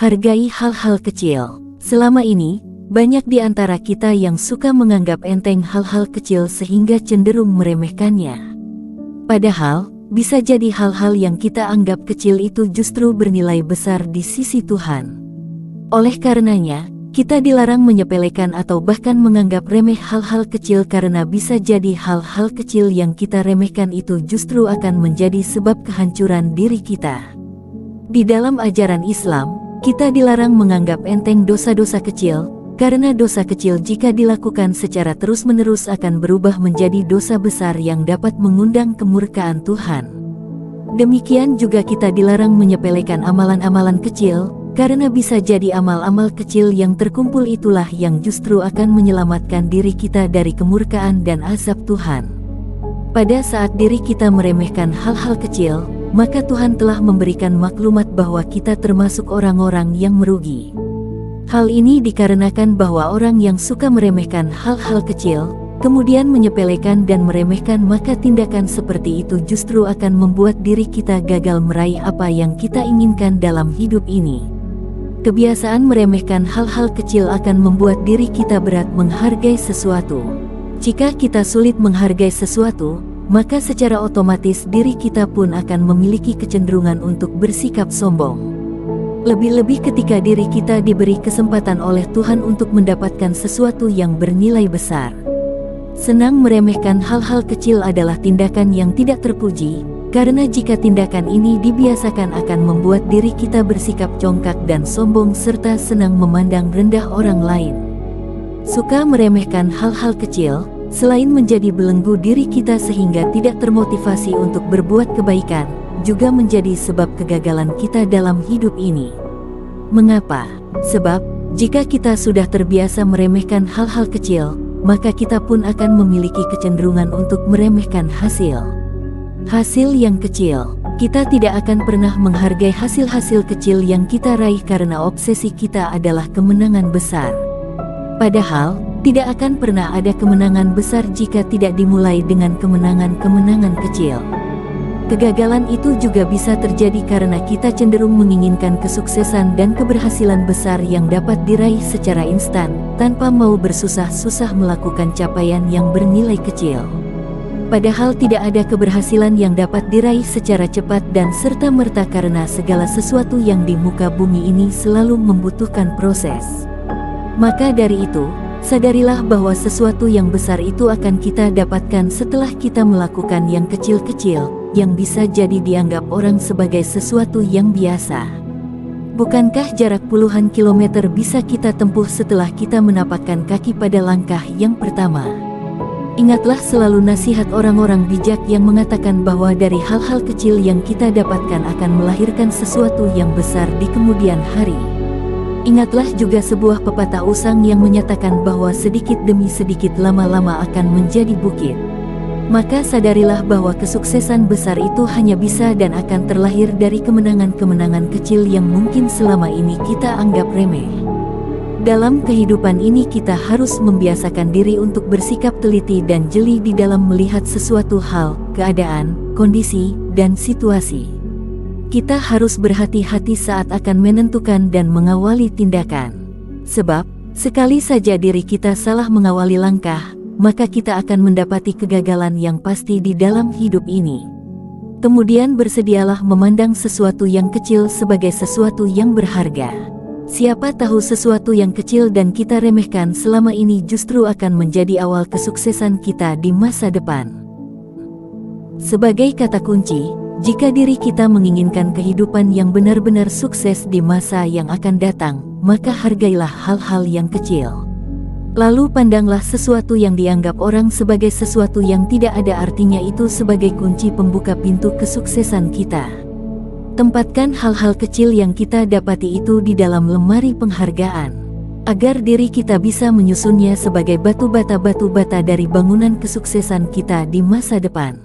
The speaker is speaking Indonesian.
Hargai hal-hal kecil. Selama ini, banyak di antara kita yang suka menganggap enteng hal-hal kecil sehingga cenderung meremehkannya. Padahal, bisa jadi hal-hal yang kita anggap kecil itu justru bernilai besar di sisi Tuhan. Oleh karenanya, kita dilarang menyepelekan atau bahkan menganggap remeh hal-hal kecil karena bisa jadi hal-hal kecil yang kita remehkan itu justru akan menjadi sebab kehancuran diri kita. Di dalam ajaran Islam, kita dilarang menganggap enteng dosa-dosa kecil, karena dosa kecil jika dilakukan secara terus-menerus akan berubah menjadi dosa besar yang dapat mengundang kemurkaan Tuhan. Demikian juga kita dilarang menyepelekan amalan-amalan kecil, karena bisa jadi amal-amal kecil yang terkumpul itulah yang justru akan menyelamatkan diri kita dari kemurkaan dan azab Tuhan. Pada saat diri kita meremehkan hal-hal kecil, maka Tuhan telah memberikan maklumat bahwa kita termasuk orang-orang yang merugi. Hal ini dikarenakan bahwa orang yang suka meremehkan hal-hal kecil, kemudian menyepelekan dan meremehkan, maka tindakan seperti itu justru akan membuat diri kita gagal meraih apa yang kita inginkan dalam hidup ini. Kebiasaan meremehkan hal-hal kecil akan membuat diri kita berat menghargai sesuatu. Jika kita sulit menghargai sesuatu, maka secara otomatis diri kita pun akan memiliki kecenderungan untuk bersikap sombong. Lebih-lebih ketika diri kita diberi kesempatan oleh Tuhan untuk mendapatkan sesuatu yang bernilai besar. Senang meremehkan hal-hal kecil adalah tindakan yang tidak terpuji, karena jika tindakan ini dibiasakan akan membuat diri kita bersikap congkak dan sombong serta senang memandang rendah orang lain. Suka meremehkan hal-hal kecil, selain menjadi belenggu diri kita sehingga tidak termotivasi untuk berbuat kebaikan, juga menjadi sebab kegagalan kita dalam hidup ini. Mengapa? Sebab, jika kita sudah terbiasa meremehkan hal-hal kecil, maka kita pun akan memiliki kecenderungan untuk meremehkan hasil yang kecil. Kita tidak akan pernah menghargai hasil-hasil kecil yang kita raih karena obsesi kita adalah kemenangan besar. Padahal, tidak akan pernah ada kemenangan besar jika tidak dimulai dengan kemenangan-kemenangan kecil. Kegagalan itu juga bisa terjadi karena kita cenderung menginginkan kesuksesan dan keberhasilan besar yang dapat diraih secara instan, tanpa mau bersusah-susah melakukan capaian yang bernilai kecil. Padahal tidak ada keberhasilan yang dapat diraih secara cepat dan serta-merta karena segala sesuatu yang di muka bumi ini selalu membutuhkan proses. Maka dari itu, sadarilah bahwa sesuatu yang besar itu akan kita dapatkan setelah kita melakukan yang kecil-kecil, yang bisa jadi dianggap orang sebagai sesuatu yang biasa. Bukankah jarak puluhan kilometer bisa kita tempuh setelah kita menapakkan kaki pada langkah yang pertama? Ingatlah selalu nasihat orang-orang bijak yang mengatakan bahwa dari hal-hal kecil yang kita dapatkan akan melahirkan sesuatu yang besar di kemudian hari. Ingatlah juga sebuah pepatah usang yang menyatakan bahwa sedikit demi sedikit lama-lama akan menjadi bukit. Maka sadarilah bahwa kesuksesan besar itu hanya bisa dan akan terlahir dari kemenangan-kemenangan kecil yang mungkin selama ini kita anggap remeh. Dalam kehidupan ini kita harus membiasakan diri untuk bersikap teliti dan jeli di dalam melihat sesuatu hal, keadaan, kondisi, dan situasi. Kita harus berhati-hati saat akan menentukan dan mengawali tindakan. Sebab, sekali saja diri kita salah mengawali langkah, maka kita akan mendapati kegagalan yang pasti di dalam hidup ini. Kemudian bersedialah memandang sesuatu yang kecil sebagai sesuatu yang berharga. Siapa tahu sesuatu yang kecil dan kita remehkan selama ini justru akan menjadi awal kesuksesan kita di masa depan. Sebagai kata kunci, jika diri kita menginginkan kehidupan yang benar-benar sukses di masa yang akan datang, maka hargailah hal-hal yang kecil. Lalu pandanglah sesuatu yang dianggap orang sebagai sesuatu yang tidak ada artinya itu sebagai kunci pembuka pintu kesuksesan kita. Tempatkan hal-hal kecil yang kita dapati itu di dalam lemari penghargaan, agar diri kita bisa menyusunnya sebagai batu bata dari bangunan kesuksesan kita di masa depan.